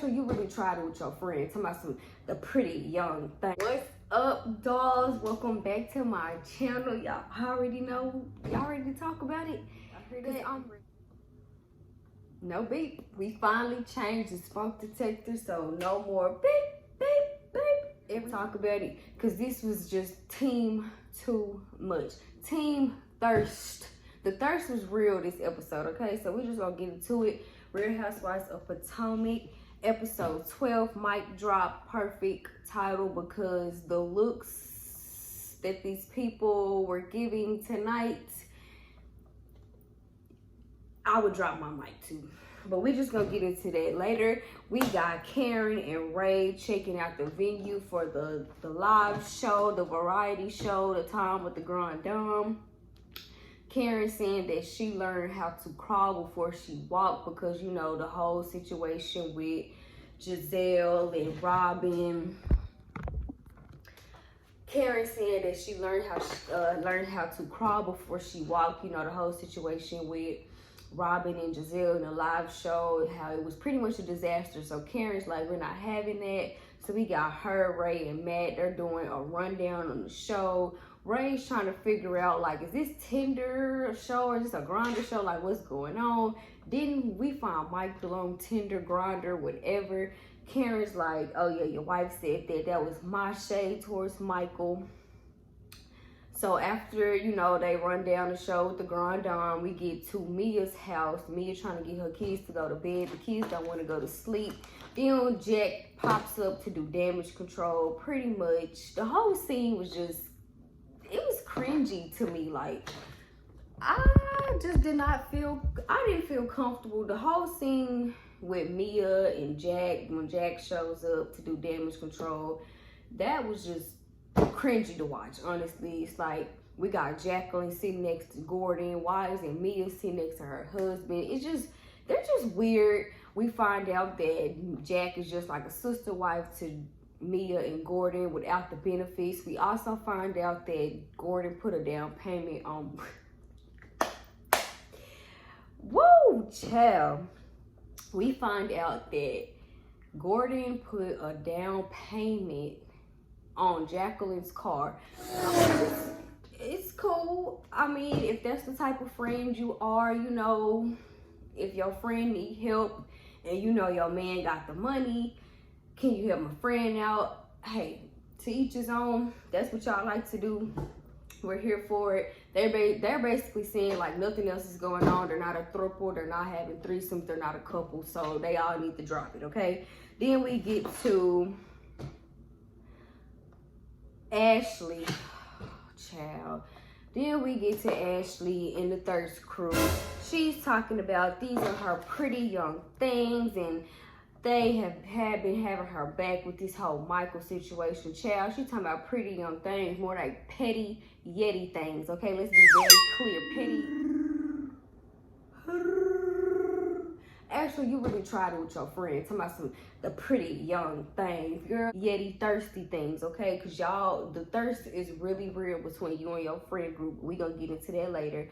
Actually, you really tried it with your friend. Talking about the pretty young thing. What's up, dolls? Welcome back to my channel. Y'all already know. Y'all ready to talk about it? I heard that. No beep. We finally changed the smoke detector, so no more beep, beep, beep. Ever talk about it? Because this was just team too much. Team thirst. The thirst was real this episode, okay? So we're just gonna get into it. Real Housewives of Potomac, episode 12, mic drop, perfect title, because the looks that these people were giving tonight, I would drop my mic too. But we're just gonna get into that later. We got Karen and Ray checking out the venue for the live show, the variety show, the time with the Grand Dame. Karen saying that she learned how to crawl before she walked because, you know, the whole situation with Giselle and Robin. Karen saying that she learned how to crawl before she walked. You know, the whole situation with Robin and Giselle in the live show, how it was pretty much a disaster. So Karen's like, we're not having that. So we got her, Ray, and Matt. They're doing a rundown on the show. Ray's trying to figure out, like, is this Tinder show or is this a Grindr show? Like, what's going on? Didn't we find Michael on Tinder, Grindr, whatever? Karen's like, oh yeah, your wife said that. That was my shade towards Michael. So after, you know, they run down the show with the Grand Dame, we get to Mia's house. Mia trying to get her kids to go to bed. The kids don't want to go to sleep. Then Jack pops up to do damage control. Pretty much, the whole scene was just, it was cringy to me. Like, I just I didn't feel comfortable. The whole scene with Mia and Jack, when Jack shows up to do damage control, that was just cringy to watch, honestly. It's like, we got Jacqueline sitting next to Gordon. Why isn't Mia sitting next to her husband? It's just, they're just weird. We find out that Jack is just like a sister wife to Mia and Gordon without the benefits. We also find out that Gordon put a down payment on woo, child. We find out that Gordon put a down payment on Jacqueline's car. It's cool. I mean, if that's the type of friend you are, you know, if your friend need help and you know your man got the money, can you help my friend out? Hey, to each his own. That's what y'all like to do. We're here for it. They're basically saying like nothing else is going on. They're not a throuple. They're not having threesomes. They're not a couple. So they all need to drop it, okay? Then we get to Ashley. Oh, child. Then we get to Ashley and the Thirst Crew. She's talking about these are her pretty young things, and they have been having her back with this whole Michael situation. Child, she talking about pretty young things, more like petty yeti things. Okay, let's be very clear. Petty. Actually, you really tried it with your friend. Talking about the pretty young things. Girl, yeti thirsty things, okay? Because y'all, the thirst is really real between you and your friend group. We gonna get into that later.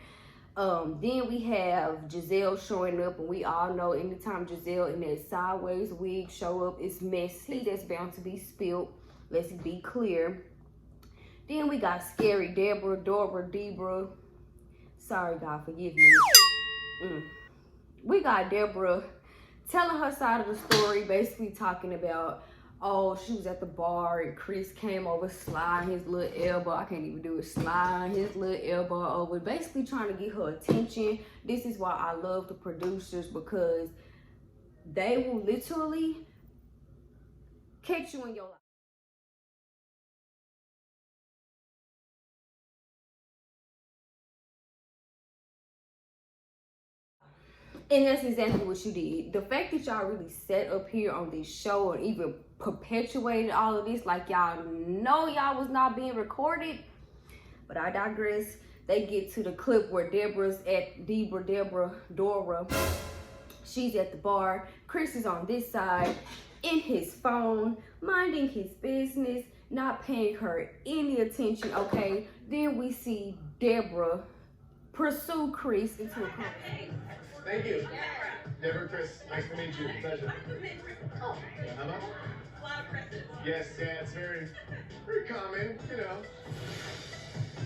Then we have Giselle showing up, and we all know anytime Giselle in that sideways wig show up, it's messy. That's bound to be spilled. Let's be clear. Then we got scary Deborah. Sorry, God, forgive me. We got Deborah telling her side of the story, basically talking about, oh, she was at the bar and Chris came over, sliding his little elbow. I can't even do it. Sliding his little elbow over. Basically trying to get her attention. This is why I love the producers, because they will literally catch you in your life. And that's exactly what you did. The fact that y'all really sat up here on this show and even perpetuated all of this, like y'all know y'all was not being recorded. But I digress. They get to the clip where Dora. She's at the bar. Chris is on this side in his phone, minding his business, not paying her any attention, okay? Then we see Deborah pursue Chris into a conversation. Thank you. Deborah, Chris, nice to meet you. Pleasure. Oh, yeah, how much? A lot of Chris's. Yes, yeah, it's very common, you know.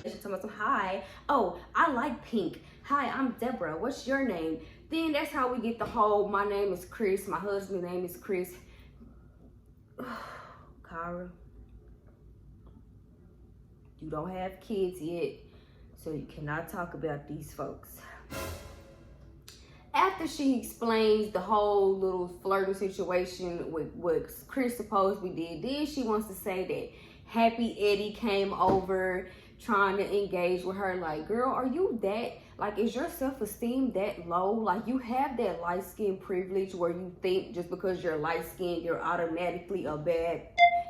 She's talking about, hi, oh, I like pink. Hi, I'm Deborah. What's your name? Then that's how we get the whole, my name is Chris, my husband's name is Chris. Kyra, you don't have kids yet, so you cannot talk about these folks. After she explains the whole little flirting situation with what Chris supposedly did, then she wants to say that Happy Eddie came over trying to engage with her. Like, girl, are you that, like, is your self-esteem that low? Like, you have that light-skin privilege where you think just because you're light-skinned, you're automatically a bad.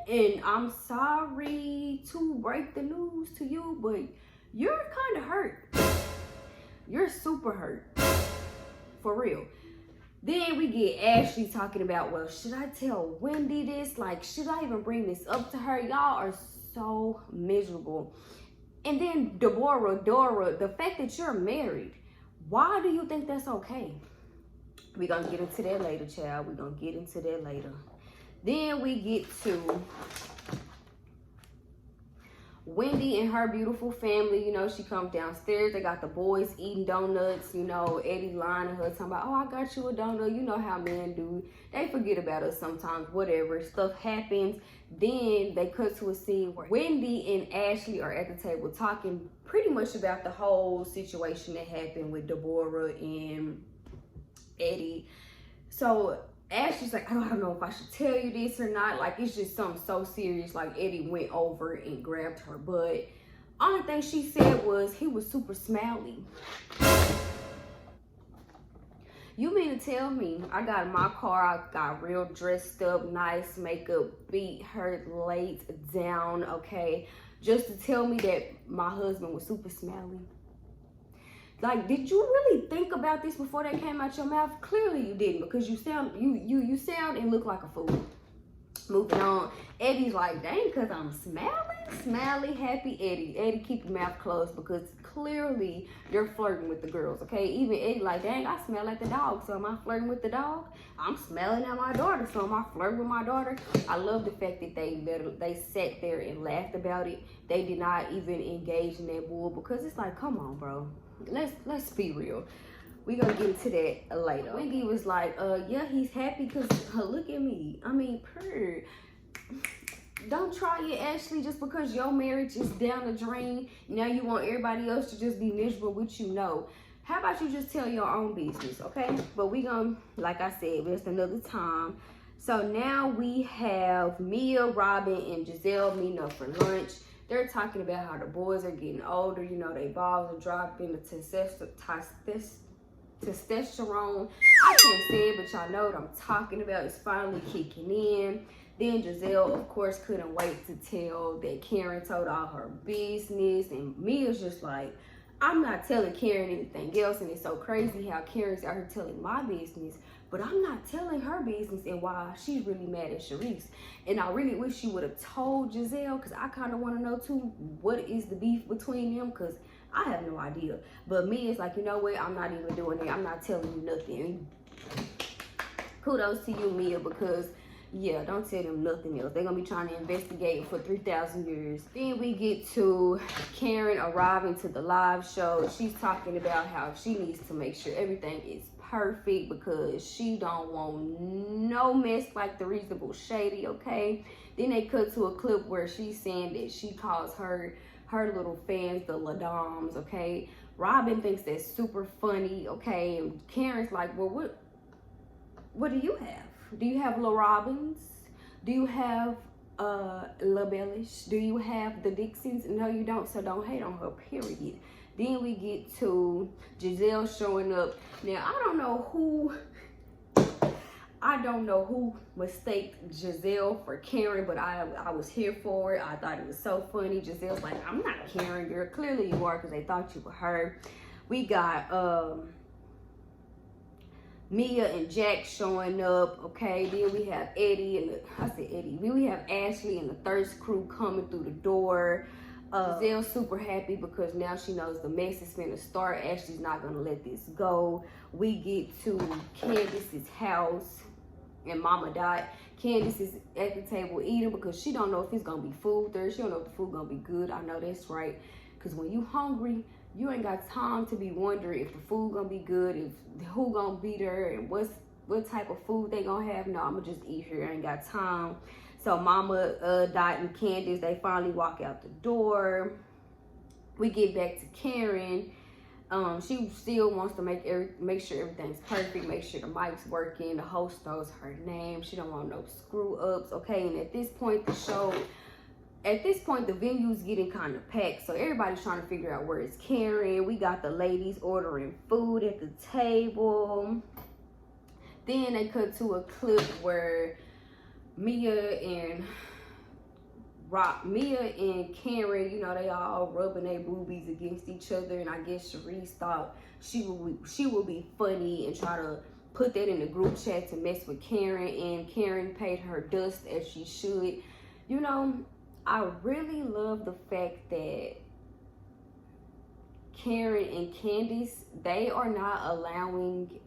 And I'm sorry to break the news to you, but you're kind of hurt. You're super hurt. For real. Then we get Ashley talking about, well, should I tell Wendy this? Like, should I even bring this up to her? Y'all are so miserable. And then Deborah, the fact that you're married, why do you think that's okay? We're going to get into that later, child. We're going to get into that later. Then we get to Wendy and her beautiful family. You know, she comes downstairs. They got the boys eating donuts. You know, Eddie lying to her, talking about, oh, I got you a donut. You know how men do. They forget about us sometimes, whatever. Stuff happens. Then they cut to a scene where Wendy and Ashley are at the table talking pretty much about the whole situation that happened with Deborah and Eddie. So Ashley's like, I don't know if I should tell you this or not. Like, it's just something so serious. Like, Eddie went over and grabbed her butt. Only thing she said was he was super smiley. You mean to tell me I got in my car, I got real dressed up, nice makeup, feet hurt, laid down, okay, just to tell me that my husband was super smiley? Like, did you really think about this before that came out your mouth? Clearly you didn't, because you sound and look like a fool. Moving on, Eddie's like, dang, because I'm smiley, happy Eddie. Eddie, keep your mouth closed, because clearly you're flirting with the girls, okay? Even Eddie like, dang, I smell like the dog, so am I flirting with the dog? I'm smelling at my daughter, so am I flirting with my daughter? I love the fact that they sat there and laughed about it. They did not even engage in that bull, because it's like, come on, bro. Let's be real. We're gonna get into that later. Wendy was like, yeah, he's happy because look at me. I mean, purr. Don't try it, Ashley, just because your marriage is down the drain. Now you want everybody else to just be miserable, which you know. How about you just tell your own business, okay? But we gonna, like I said, there's another time. So now we have Mia, Robin, and Giselle meeting up for lunch. They're talking about how the boys are getting older. You know, they balls are dropping, the testosterone. I can't say it, but y'all know what I'm talking about. It's finally kicking in. Then Giselle, of course, couldn't wait to tell that Karen told all her business. And Mia's just like, I'm not telling Karen anything else. And it's so crazy how Karen's out here telling my business, but I'm not telling her business and why she's really mad at Sharice. And I really wish she would have told Giselle, because I kind of want to know too, what is the beef between them, because I have no idea. But Mia's like, you know what, I'm not even doing it. I'm not telling you nothing. Kudos to you, Mia, because yeah, don't tell them nothing else. They're going to be trying to investigate for 3,000 years. Then we get to Karen arriving to the live show. She's talking about how she needs to make sure everything is perfect because she don't want no mess like the Reasonable Shady, okay? Then they cut to a clip where she's saying that she calls her little fans the Ladams, okay? Robin thinks that's super funny, okay? And Karen's like, well, what do you have? Do you have La Robbins? Do you have La Bellish? Do you have the Dixons? No, you don't, so don't hate on her, period. Then we get to Giselle showing up. Now, I don't know who mistaked Giselle for Karen, but I was here for it. I thought it was so funny. Giselle's like, I'm not Karen, girl. Clearly you are, because they thought you were her. We got Mia and Jack showing up, okay? Then we have Eddie and we have Ashley and the Thirst Crew coming through the door. Giselle's super happy because now she knows the mess is finna start. Ashley's not gonna let this go. We get to Candace's house and Mama Dot. Candace is at the table eating because she don't know if it's gonna be food there. She don't know if the food gonna be good. I know that's right. Because when you hungry, you ain't got time to be wondering if the food gonna be good, if who gonna be there, and what type of food they gonna have. No, I'ma just eat here. I ain't got time. So Mama Dot and Candace, they finally walk out the door. We get back to Karen. She still wants to make sure everything's perfect, make sure the mic's working, the host knows her name. She don't want no screw ups. Okay, and at this point the venue's getting kind of packed, so everybody's trying to figure out where it's Karen. We got the ladies ordering food at the table. Then they cut to a clip where Mia and Karen, you know, they all rubbing their boobies against each other, and I guess Sharice thought she would be funny and try to put that in the group chat to mess with Karen, and Karen paid her dust as she should. You know, I really love the fact that Karen and Candace, they are not allowing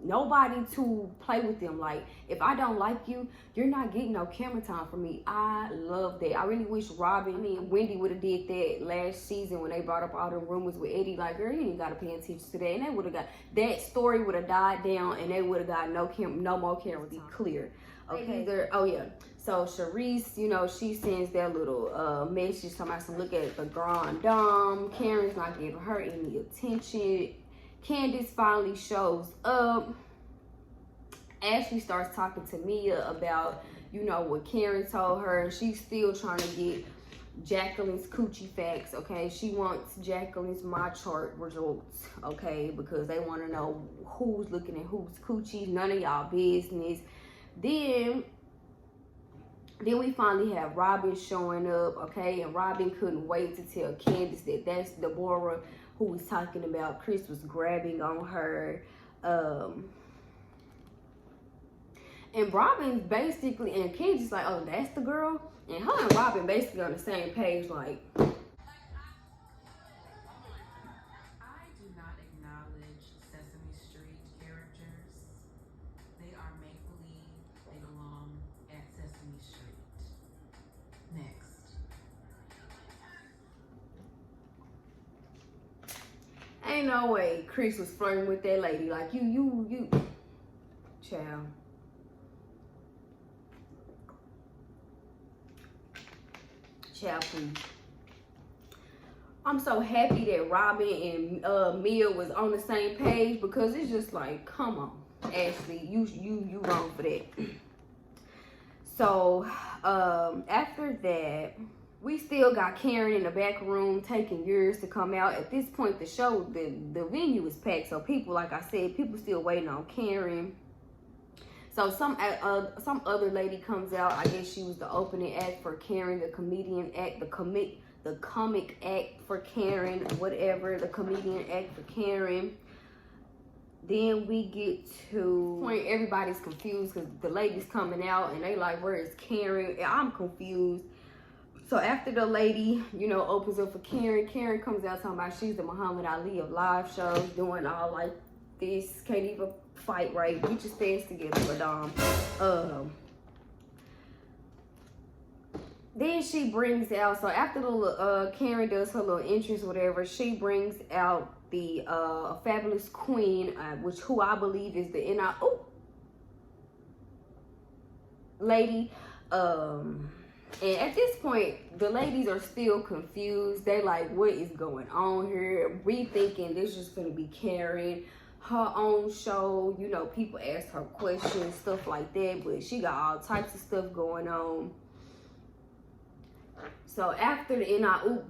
nobody to play with them. Like, if I don't like you, you're not getting no camera time from me. I love that. I really wish Robin and Wendy would have did that last season when they brought up all the rumors with Eddie. Like, girl, you ain't gotta pay attention to that. And they would have got, that story would have died down, and they would have got no more camera time. Be clear. Okay. Oh yeah. So Sharice, you know, she sends that little message talking about some look at the Grand Dame. Karen's not giving her any attention. Candace finally shows up. Ashley starts talking to Mia about, you know, what Karen told her. She's still trying to get Jacqueline's coochie facts, okay? She wants Jacqueline's my chart results, okay? Because they want to know who's looking at who's coochie. None of y'all business. Then we finally have Robin showing up, okay? And Robin couldn't wait to tell Candace that that's Deborah who was talking about Chris was grabbing on her. And Robin's basically, and Candace's like, oh, that's the girl? And her and Robin basically on the same page, like, I do not acknowledge Sesame Street characters. They are make-believe. They belong at Sesame Street. Next. ain't no way Chris was flirting with that lady. Like, you, child. Child, please. I'm so happy that Robin and Mia was on the same page, because it's just like, come on, Ashley, you wrong for that. So after that, we still got Karen in the back room taking years to come out. At this point, the show, the venue is packed, so people, like I said, people still waiting on Karen. So some other lady comes out. I guess she was the opening act for Karen, the comedian act, the comic act for Karen, whatever, the comedian act for Karen. Then we get to point, everybody's confused because the lady's coming out and they like, where is Karen? And I'm confused. So after the lady, you know, opens up for Karen, Karen comes out talking about she's the Muhammad Ali of live shows, doing all like this, can't even fight right. Get your stance together, madame. Then she brings out, so after the Karen does her little entrance, whatever, she brings out the fabulous queen, who I believe is the lady. And at this point, the ladies are still confused. They like, what is going on here? We thinking this is gonna be Karen, her own show. You know, people ask her questions, stuff like that, but she got all types of stuff going on. So after the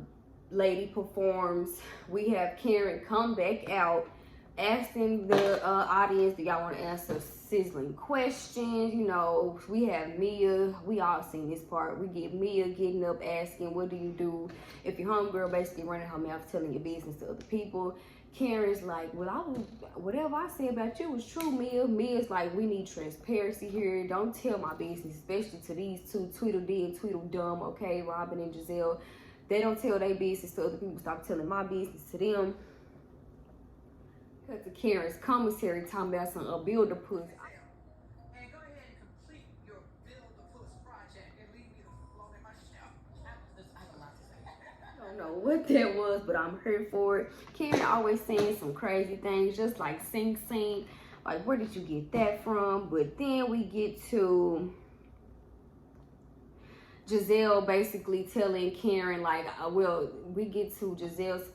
lady performs, we have Karen come back out, asking the audience, do y'all want to answer sizzling questions? You know, we have Mia. We all seen this part. We get Mia getting up, asking, what do you do if your homegirl basically running her mouth, telling your business to other people? Karen's like, well, whatever I say about you was true, Mia. Mia's like, we need transparency here. Don't tell my business, especially to these two, Tweedledee and Tweedledum, okay, Robin and Giselle. They don't tell their business to other people. Stop telling my business to them. Cut to Karen's commentary talking about some builder puss. And go ahead and complete your Build the Puss project and leave me alone in my shell. I have a lot to say. I don't know what that was, but I'm here for it. Karen always saying some crazy things, just like sing. Like, where did you get that from? But then we get to Giselle basically telling Karen, like, we get to Giselle's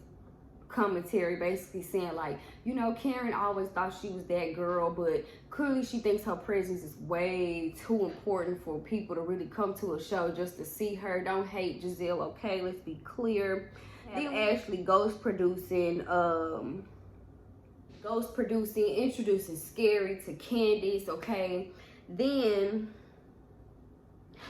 commentary basically saying, like, you know, Karen always thought she was that girl, but clearly she thinks her presence is way too important for people to really come to a show just to see her. Don't hate Giselle, okay? Let's be clear. Then Ashley ghost producing, introducing Scary to Candace, okay? Then,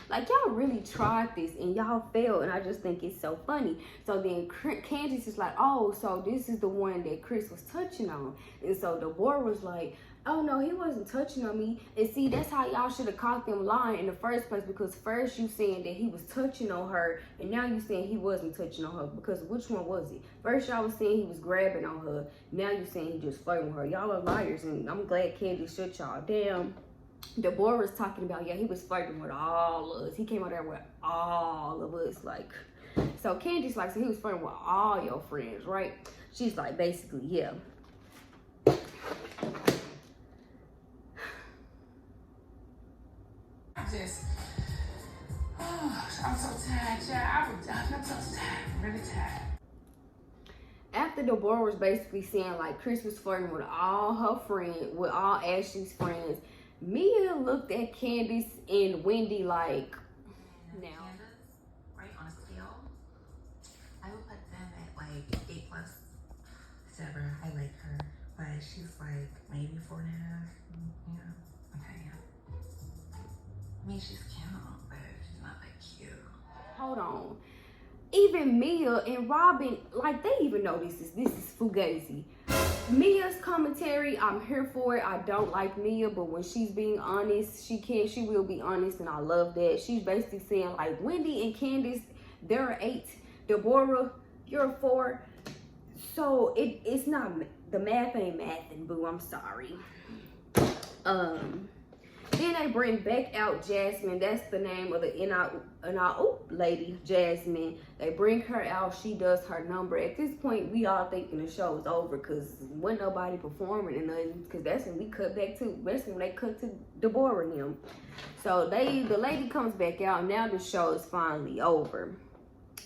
like, y'all really tried this and y'all failed, and I just think it's so funny. So then Candace is like, oh, so this is the one that Chris was touching on. And so Deborah was like, oh no, he wasn't touching on me. And see, that's how y'all should have caught them lying in the first place, because first you saying that he was touching on her, and now you saying he wasn't touching on her, because which one was it? First y'all was saying he was grabbing on her, now you saying he just flirting with her. Y'all are liars, and I'm glad Candace shut y'all down. Deborah was talking about, yeah, he was flirting with all of us. He came out there with all of us, like. So Candace like, so he was flirting with all your friends, right? She's like, basically, yeah. I'm so tired, child. I'm so tired. I'm really tired. After Deborah was basically saying, like, Chris was flirting with all her friends, with all Ashley's friends, Mia looked at Candace and Wendy like, now. Candace, right, on a scale, I would put them at like 8+. Deborah, I like her, but she's like maybe 4.5. Yeah, okay, yeah. I mean, she's cute, but she's not that cute. Hold on. Even Mia and Robin, like, they even know this is fugazi. Mia's commentary, I'm here for it. I don't like Mia, but when she's being honest, she will be honest, and I love that. She's basically saying, like, Wendy and Candace, they're 8. Deborah, you're 4. So it's not, the math ain't mathing, boo. I'm sorry. Then they bring back out Jasmine. That's the name of the lady, Jasmine. They bring her out. She does her number. At this point, we all thinking the show is over, because wasn't nobody performing and nothing. Because that's when we cut back to, that's when they cut to Deborah and them. So the lady comes back out, and now the show is finally over.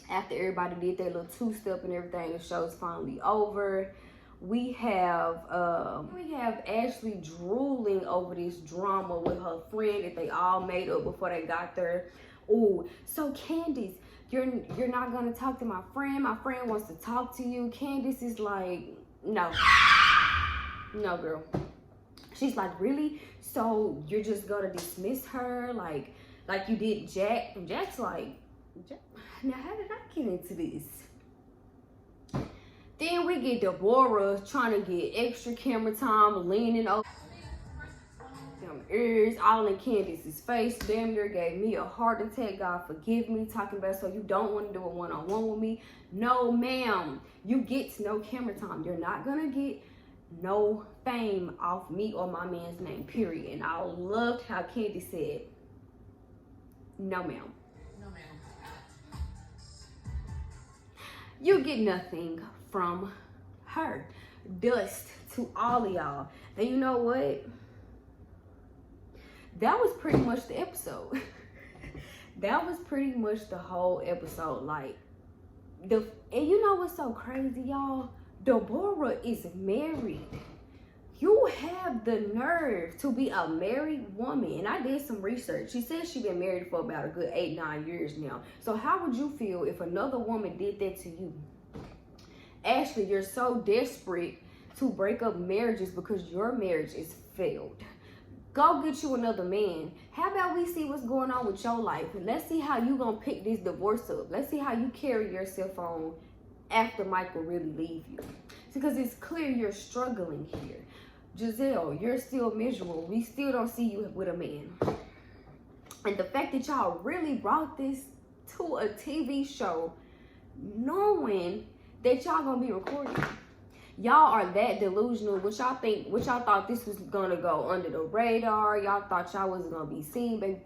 After everybody did their little 2-step and everything, the show is finally over. We have Ashley drooling over this drama with her friend that they all made up before they got there. Oh, so Candace, you're not gonna talk to my friend. My friend wants to talk to you. Candace is like, no, girl. She's like, really? So you're just gonna dismiss her like you did Jack? And Jack's like, now how did I get into this? Then we get Deborah trying to get extra camera time, leaning over them ears, all in Candace's face. Damn near gave me a heart attack. God forgive me. Talking about, so you don't want to do a one-on-one with me? No, ma'am. You get no camera time. You're not gonna get no fame off me or my man's name, period. And I loved how Candace said, no, ma'am. No, ma'am. You get nothing from her. Dust to all of y'all. And you know what? That was pretty much the episode. That was pretty much the whole episode. Like, and you know what's so crazy, y'all? Deborah is married. You have the nerve to be a married woman. And I did some research. She said she's been married for about a good 8-9 years now. So how would you feel if another woman did that to you? Ashley, you're so desperate to break up marriages because your marriage is failed. Go get you another man. How about we see what's going on with your life? And let's see how you gonna pick this divorce up. Let's see how you carry yourself on after Michael really leave you. Because it's clear you're struggling here. Giselle, you're still miserable. We still don't see you with a man. And the fact that y'all really brought this to a TV show knowing that y'all gonna be recording. Y'all are that delusional. What y'all thought this was gonna go under the radar. Y'all thought y'all wasn't gonna be seen. Baby,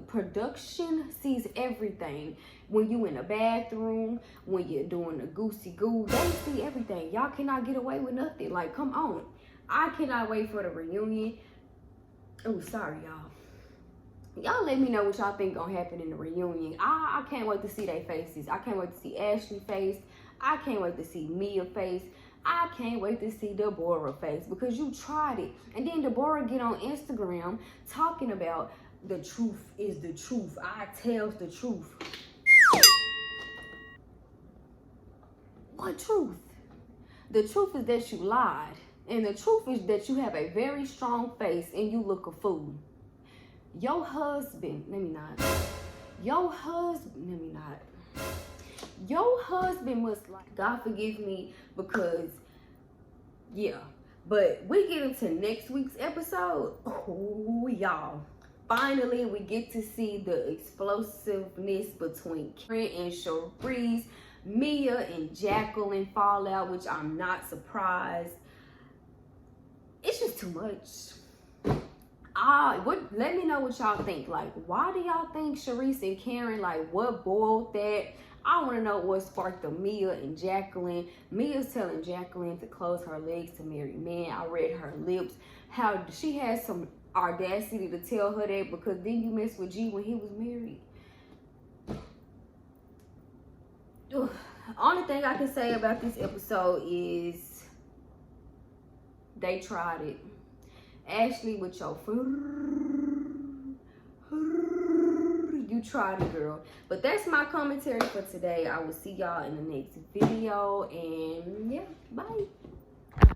production sees everything. When you in the bathroom, when you're doing the goosey goo, they see everything. Y'all cannot get away with nothing. Like, come on. I cannot wait for the reunion. Oh, sorry, y'all. Y'all let me know what y'all think gonna happen in the reunion. I can't wait to see their faces. I can't wait to see Ashley's face. I can't wait to see Mia's face. I can't wait to see Deborah's face, because you tried it. And then Deborah get on Instagram talking about the truth is the truth. I tells the truth. What truth? The truth is that you lied. And the truth is that you have a very strong face and you look a fool. Your husband, Your husband must, like, God forgive me, because, yeah. But we get into next week's episode. Oh, y'all. Finally, we get to see the explosiveness between Karen and Cherise. Mia and Jacqueline fall out, which I'm not surprised. It's just too much. Let me know what y'all think. Like, why do y'all think Cherise and Karen, like, what boiled that? I want to know what sparked the Mia and Jacqueline. Mia's telling Jacqueline to close her legs to marry men. I read her lips. How she has some audacity to tell her that, because then you messed with G when he was married. Ugh. Only thing I can say about this episode is they tried it. Ashley, with your you tried it, girl. But that's my commentary for today. I will see y'all in the next video, and yeah, bye.